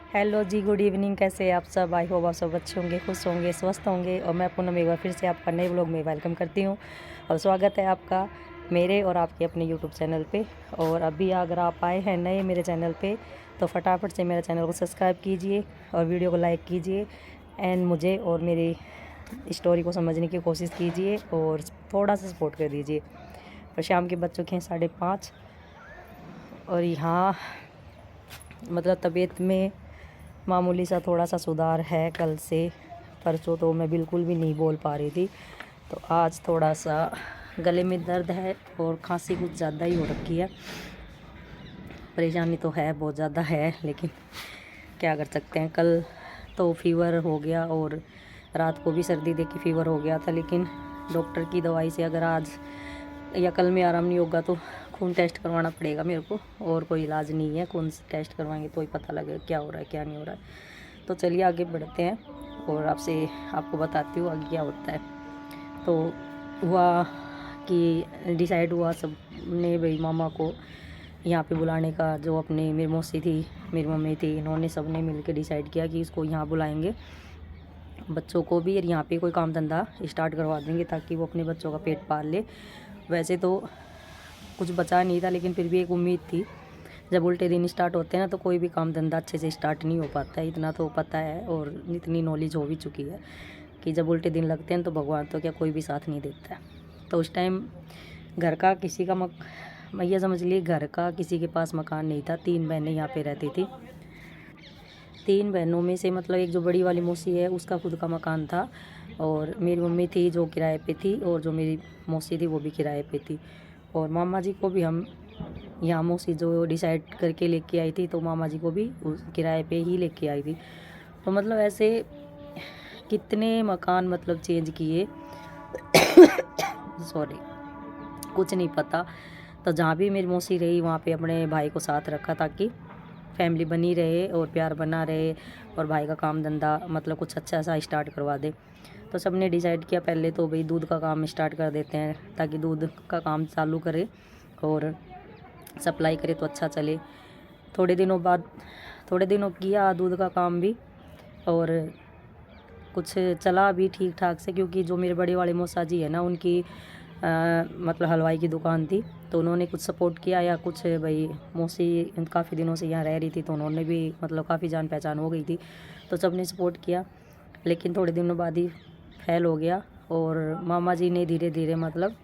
Hello जी, good evening. कैसे हैं आप सब? आई होप आप सब अच्छे होंगे, खुश होंगे, स्वस्थ होंगे। और मैं पूनम एक बार फिर से आपका नए व्लॉग में वेलकम करती हूँ और स्वागत है आपका मेरे और आपके अपने यूट्यूब चैनल पे। और अभी अगर आप आए हैं नए मेरे चैनल पे तो फटाफट से मेरे चैनल को सब्सक्राइब कीजिए और वीडियो को लाइक कीजिए एंड मुझे और मेरी स्टोरी को समझने की कोशिश कीजिए और थोड़ा सा सपोर्ट कर दीजिए। और शाम के बज चुके हैं 5:30 और यहाँ मतलब तबीयत में मामूली सा थोड़ा सा सुधार है। कल से परसों तो मैं बिल्कुल भी नहीं बोल पा रही थी, तो आज थोड़ा सा गले में दर्द है और खांसी कुछ ज़्यादा ही हो रखी है। परेशानी तो है, बहुत ज़्यादा है, लेकिन क्या कर सकते हैं। कल तो फीवर हो गया और रात को भी सर्दी दे के फीवर हो गया था, लेकिन डॉक्टर की दवाई से अगर आज या कल में आराम नहीं होगा तो खून टेस्ट करवाना पड़ेगा मेरे को। और कोई इलाज नहीं है, खून टेस्ट करवाएंगे तो ही पता लगेगा क्या हो रहा है क्या नहीं हो रहा है। तो चलिए आगे बढ़ते हैं और आपको बताती हूँ आगे क्या होता है। तो हुआ कि डिसाइड हुआ सब ने भाई मामा को यहाँ पे बुलाने का। जो अपने मेरी मौसी थी, मेरी मम्मी थी, इन्होंने सब ने मिल के डिसाइड किया कि इसको यहाँ बुलाएंगे, बच्चों को भी, और यहाँ पे कोई काम धंधा स्टार्ट करवा देंगे ताकि वो अपने बच्चों का पेट पाल ले। वैसे तो कुछ बचा नहीं था, लेकिन फिर भी एक उम्मीद थी। जब उल्टे दिन स्टार्ट होते हैं ना तो कोई भी काम धंधा अच्छे से स्टार्ट नहीं हो पाता है, इतना तो पता है और इतनी नॉलेज हो भी चुकी है कि जब उल्टे दिन लगते हैं तो भगवान तो क्या कोई भी साथ नहीं देता है। तो उस टाइम घर का किसी का ये समझ लिए घर का किसी के पास मकान नहीं था। 3 बहनें यहाँ पे रहती थी। 3 बहनों में से मतलब एक जो बड़ी वाली मौसी है उसका खुद का मकान था, और मेरी मम्मी थी जो किराए पे थी, और जो मेरी मौसी थी वो भी किराए पे थी। और मामा जी को भी हम यहाँ मौसी जो डिसाइड करके लेके आई थी, तो मामा जी को भी उस किराए पे ही लेके आई थी। तो मतलब ऐसे कितने मकान मतलब चेंज किए सॉरी, कुछ नहीं पता। तो जहाँ भी मेरी मौसी रही वहाँ पे अपने भाई को साथ रखा ताकि फैमिली बनी रहे और प्यार बना रहे और भाई का काम धंधा मतलब कुछ अच्छा सा स्टार्ट करवा दे। तो सब ने डिसाइड किया पहले तो भाई दूध का काम स्टार्ट कर देते हैं ताकि दूध का काम चालू करे और सप्लाई करे तो अच्छा चले। थोड़े दिनों किया दूध का काम भी, और कुछ चला भी ठीक ठाक से, क्योंकि जो मेरे बड़े वाले मौसा जी है ना उनकी मतलब हलवाई की दुकान थी, तो उन्होंने कुछ सपोर्ट किया या कुछ, भाई मौसी काफ़ी दिनों से यहाँ रह रही थी तो उन्होंने भी मतलब काफ़ी जान पहचान हो गई थी, तो सब ने सपोर्ट किया। लेकिन थोड़े दिनों बाद ही फेल हो गया और मामा जी ने धीरे धीरे मतलब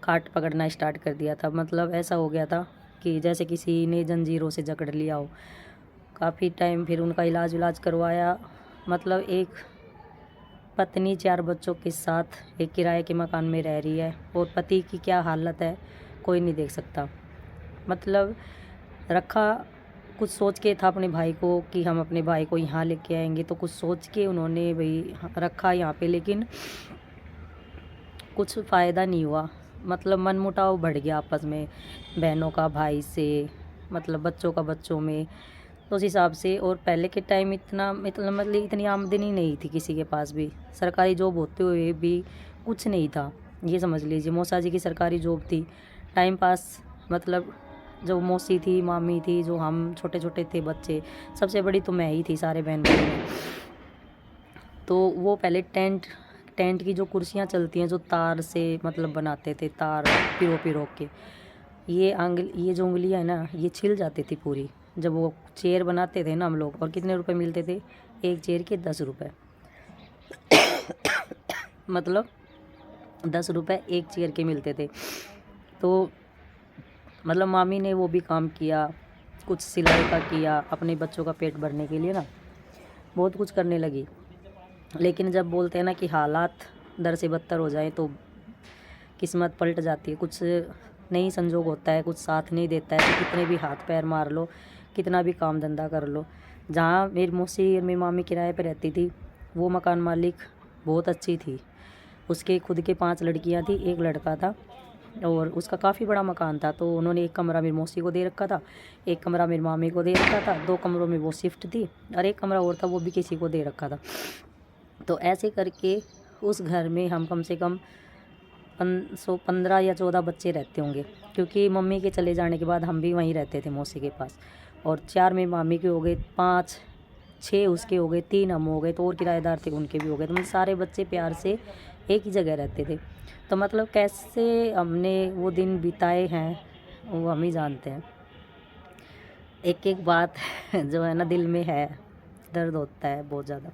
काट पकड़ना स्टार्ट कर दिया था। मतलब ऐसा हो गया था कि जैसे किसी ने जंजीरों से जकड़ लिया हो। काफ़ी टाइम फिर उनका इलाज करवाया। मतलब एक पत्नी 4 बच्चों के साथ एक किराए के मकान में रह रही है और पति की क्या हालत है कोई नहीं देख सकता। मतलब रखा कुछ सोच के था अपने भाई को कि हम अपने भाई को यहाँ लेके आएंगे, तो कुछ सोच के उन्होंने भाई रखा यहाँ पे, लेकिन कुछ फ़ायदा नहीं हुआ। मतलब मनमुटाव बढ़ गया आपस में, बहनों का भाई से, मतलब बच्चों का बच्चों में, तो उस हिसाब से। और पहले के टाइम मतलब इतनी आमदनी नहीं थी किसी के पास भी, सरकारी जॉब होते हुए भी कुछ नहीं था। ये समझ लीजिए मौसा जी की सरकारी जॉब थी, टाइम पास मतलब जो मौसी थी, मामी थी, जो हम छोटे छोटे थे बच्चे, सबसे बड़ी तो मैं ही थी सारे बहन भाई में। तो वो पहले टेंट की जो कुर्सियाँ चलती हैं जो तार से मतलब बनाते थे, तार पिरो के, ये जो उंगलियाँ है ना ये छिल जाती थी पूरी जब वो चेयर बनाते थे ना हम लोग। और कितने रुपए मिलते थे एक चेयर के? 10 रुपये मतलब 10 रुपये एक चेयर के मिलते थे। तो मतलब मामी ने वो भी काम किया, कुछ सिलाई का किया, अपने बच्चों का पेट भरने के लिए ना बहुत कुछ करने लगी। लेकिन जब बोलते हैं ना कि हालात दर से बदतर हो जाए तो किस्मत पलट जाती है। कुछ नहीं संजोग होता है, कुछ साथ नहीं देता है, तो कितने भी हाथ पैर मार लो, कितना भी काम धंधा कर लो। जहाँ मेरी मौसी और मेरी मामी किराए पर रहती थी वो मकान मालिक बहुत अच्छी थी, उसके खुद के 5 लड़कियाँ थी, 1 लड़का था, और उसका काफ़ी बड़ा मकान था। तो उन्होंने 1 कमरा मेरी मौसी को दे रखा था, 1 कमरा मेरी मामी को दे रखा था, 2 कमरों में वो शिफ्ट थी, और 1 कमरा और था वो भी किसी को दे रखा था। तो ऐसे करके उस घर में हम कम से कम 15 या 14 बच्चे रहते होंगे, क्योंकि मम्मी के चले जाने के बाद हम भी वहीं रहते थे मौसी के पास। और 4 में मामी के हो गए, 5 6 उसके हो गए, 3 हम हो गए, तो और किराएदार थे उनके भी हो गए। तो मतलब सारे बच्चे प्यार से एक ही जगह रहते थे। तो मतलब कैसे हमने वो दिन बिताए हैं वो हम ही जानते हैं। एक एक बात जो है ना दिल में है, दर्द होता है बहुत ज़्यादा।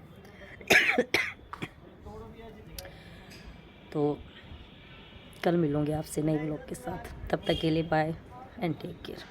तो कल मिलूँगी आपसे नए ब्लॉग के साथ, तब तक के लिए बाय एंड टेक केयर।